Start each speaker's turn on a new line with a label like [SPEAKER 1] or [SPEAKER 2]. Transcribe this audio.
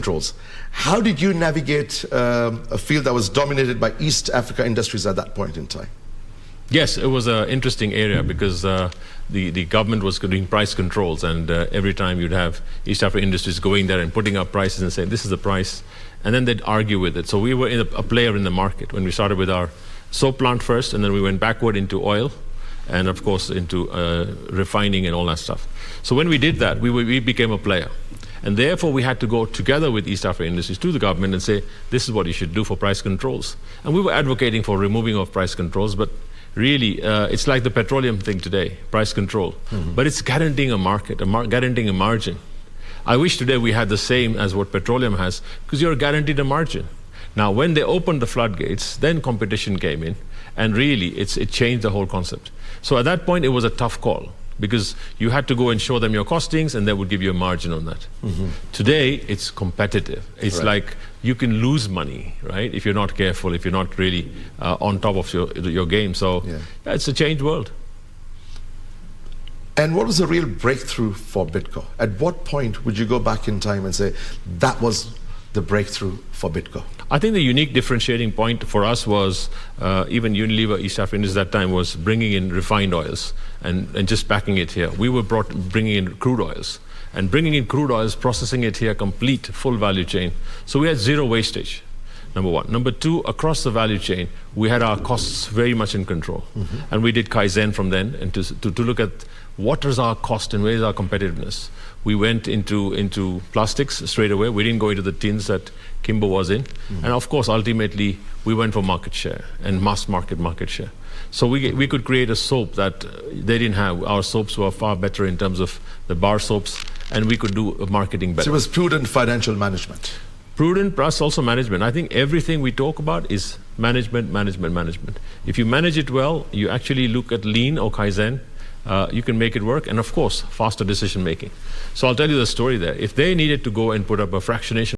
[SPEAKER 1] controls. How did you navigate a field that was dominated by East Africa industries at that point in time?
[SPEAKER 2] Yes, it was an interesting area because the government was doing price controls, and every time you'd have East African industries going there and putting up prices and saying, this is the price, and then they'd argue with it. So we were a player in the market when we started with our soap plant first, and then we went backward into oil, and of course into refining and all that stuff. So when we did that, we became a player. And therefore, we had to go together with East African industries to the government and say, this is what you should do for price controls. And we were advocating for removing of price controls, but really, it's like the petroleum thing today, price control. But it's guaranteeing a market, guaranteeing a margin. I wish today we had the same as what petroleum has, because you're guaranteed a margin. Now, when they opened the floodgates, then competition came in, and really, it changed the whole concept. So at that point, it was a tough call, because you had to go and show them your costings, and they would give you a margin on that. Today, it's competitive. It's like you can lose money, right, if you're not careful, if you're not really on top of your game. So yeah, it's a changed world.
[SPEAKER 1] And what was the real breakthrough for Bidco? At what point would you go back in time and say, that was the breakthrough for Bidco?
[SPEAKER 2] I think the unique differentiating point for us was even Unilever East Africa at that time was bringing in refined oils and just packing it here. We were bringing in crude oils. And bringing in crude oils, processing it here, complete, full value chain. So we had zero wastage, number one. Number two, across the value chain, we had our costs very much in control. And we did Kaizen from then, and to look at what is our cost and where is our competitiveness. We went into plastics straight away. We didn't go into the tins that Kimbo was in. And of course, ultimately, we went for market share and mass market share. So we could create a soap that they didn't have. Our soaps were far better in terms of the bar soaps, and we could do marketing better.
[SPEAKER 1] So it was prudent financial management.
[SPEAKER 2] Prudent plus also management. I think everything we talk about is management. If you manage it well, you actually look at lean or Kaizen, you can make it work, and of course, faster decision making. So I'll tell you the story there. If they needed to go and put up a fractionation